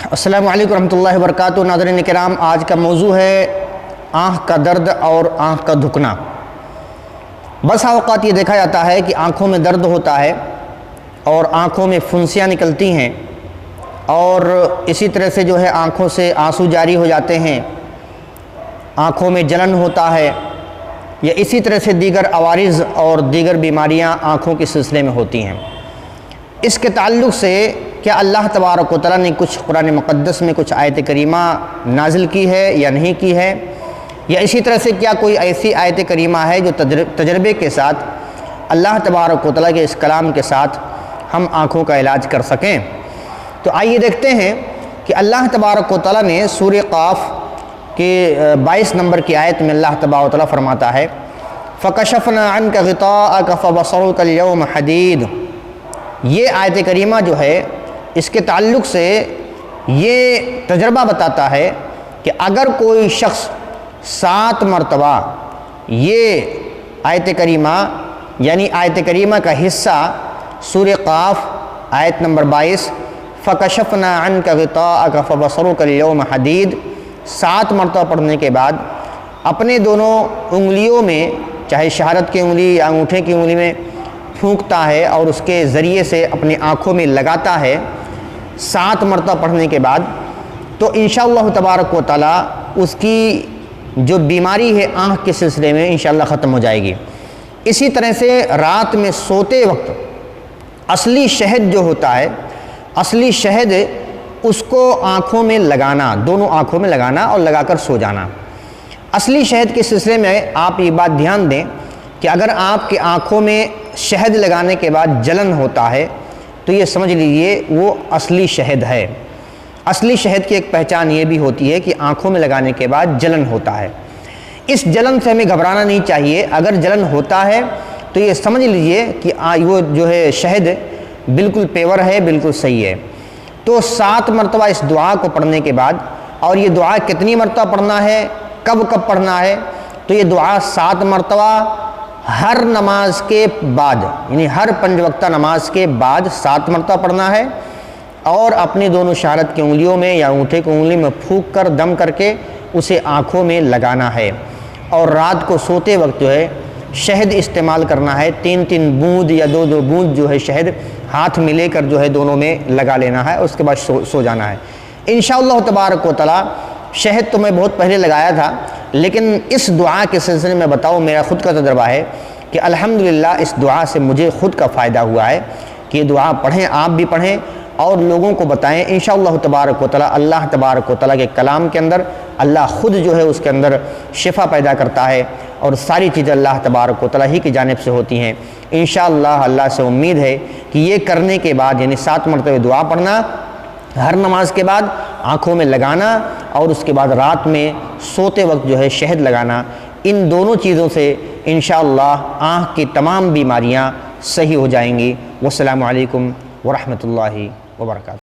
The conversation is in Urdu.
السلام علیکم ورحمۃ اللہ وبرکاتہ۔ ناظرین کرام، آج کا موضوع ہے آنکھ کا درد اور آنکھ کا دھکنا۔ بس اوقات یہ دیکھا جاتا ہے کہ آنکھوں میں درد ہوتا ہے اور آنکھوں میں پھنسیاں نکلتی ہیں، اور اسی طرح سے جو ہے آنکھوں سے آنسو جاری ہو جاتے ہیں، آنکھوں میں جلن ہوتا ہے، یا اسی طرح سے دیگر عوارض اور دیگر بیماریاں آنکھوں کے سلسلے میں ہوتی ہیں۔ اس کے تعلق سے کیا اللہ تبارک و تعالیٰ نے کچھ قرآن مقدس میں کچھ آیت کریمہ نازل کی ہے یا نہیں کی ہے، یا اسی طرح سے کیا کوئی ایسی آیت کریمہ ہے جو تجربے کے ساتھ اللہ تبارک و تعالیٰ کے اس کلام کے ساتھ ہم آنکھوں کا علاج کر سکیں؟ تو آئیے دیکھتے ہیں کہ اللہ تبارک و تعالیٰ نے سورہ قاف کے 22 نمبر کی آیت میں اللہ تبارک و تعالیٰ فرماتا ہے فَكَشَفْنَا عَنْكَ غِطَاءَكَ فَبَصَرُكَ الْيَوْمَ حَدِيدٌ۔ یہ آیت کریمہ جو ہے اس کے تعلق سے یہ تجربہ بتاتا ہے کہ اگر کوئی شخص 7 مرتبہ یہ آیت کریمہ یعنی آیت کریمہ کا حصہ سورہ قاف آیت نمبر 22 فَكَشَفْنَا عَنْكَ غِطَاءَكَ فَبَصَرُكَ الْيَوْمَ حَدِيدٌ 7 مرتبہ پڑھنے کے بعد اپنے دونوں انگلیوں میں، چاہے شہادت کی انگلی یا انگوٹھے کی انگلی میں پھونکتا ہے اور اس کے ذریعے سے اپنی آنکھوں میں لگاتا ہے 7 مرتبہ پڑھنے کے بعد، تو انشاءاللہ تبارک و تعالیٰ اس کی جو بیماری ہے آنکھ کے سلسلے میں انشاءاللہ ختم ہو جائے گی۔ اسی طرح سے رات میں سوتے وقت اصلی شہد جو ہوتا ہے، اصلی شہد اس کو آنکھوں میں لگانا، دونوں آنکھوں میں لگانا اور لگا کر سو جانا۔ اصلی شہد کے سلسلے میں آپ یہ بات دھیان دیں کہ اگر آپ کے آنکھوں میں شہد لگانے کے بعد جلن ہوتا ہے تو یہ سمجھ لیجئے وہ اصلی شہد ہے۔ اصلی شہد کی ایک پہچان یہ بھی ہوتی ہے کہ آنکھوں میں لگانے کے بعد جلن ہوتا ہے۔ اس جلن سے ہمیں گھبرانا نہیں چاہیے۔ اگر جلن ہوتا ہے تو یہ سمجھ لیجئے کہ وہ جو ہے شہد بالکل پیور ہے، بالکل صحیح ہے۔ تو 7 مرتبہ اس دعا کو پڑھنے کے بعد، اور یہ دعا کتنی مرتبہ پڑھنا ہے، کب کب پڑھنا ہے، تو یہ دعا 7 مرتبہ ہر نماز کے بعد، یعنی ہر 5 وقتہ نماز کے بعد 7 مرتبہ پڑھنا ہے، اور اپنی دونوں شہادت کی انگلیوں میں یا انگوٹھے کی انگلی میں پھونک کر دم کر کے اسے آنکھوں میں لگانا ہے، اور رات کو سوتے وقت جو ہے شہد استعمال کرنا ہے، 3 بوند یا 2 بوند جو ہے شہد ہاتھ میں لے کر جو ہے دونوں میں لگا لینا ہے، اس کے بعد سو جانا ہے انشاءاللہ تبارک و تعالیٰ۔ شہد تو میں بہت پہلے لگایا تھا، لیکن اس دعا کے سلسلے میں بتاؤں میرا خود کا تجربہ ہے کہ الحمدللہ اس دعا سے مجھے خود کا فائدہ ہوا ہے کہ یہ دعا پڑھیں، آپ بھی پڑھیں اور لوگوں کو بتائیں۔ انشاءاللہ تبارک و تعالیٰ اللہ تبارک و تعالیٰ کے کلام کے اندر اللہ خود جو ہے اس کے اندر شفا پیدا کرتا ہے، اور ساری چیزیں اللہ تبارک و تعالیٰ ہی کی جانب سے ہوتی ہیں۔ انشاءاللہ اللہ سے امید ہے کہ یہ کرنے کے بعد، یعنی 7 مرتبہ دعا پڑھنا ہر نماز کے بعد، آنکھوں میں لگانا، اور اس کے بعد رات میں سوتے وقت جو ہے شہد لگانا، ان دونوں چیزوں سے انشاءاللہ آنکھ کی تمام بیماریاں صحیح ہو جائیں گی۔ والسلام علیکم ورحمۃ اللہ وبرکاتہ۔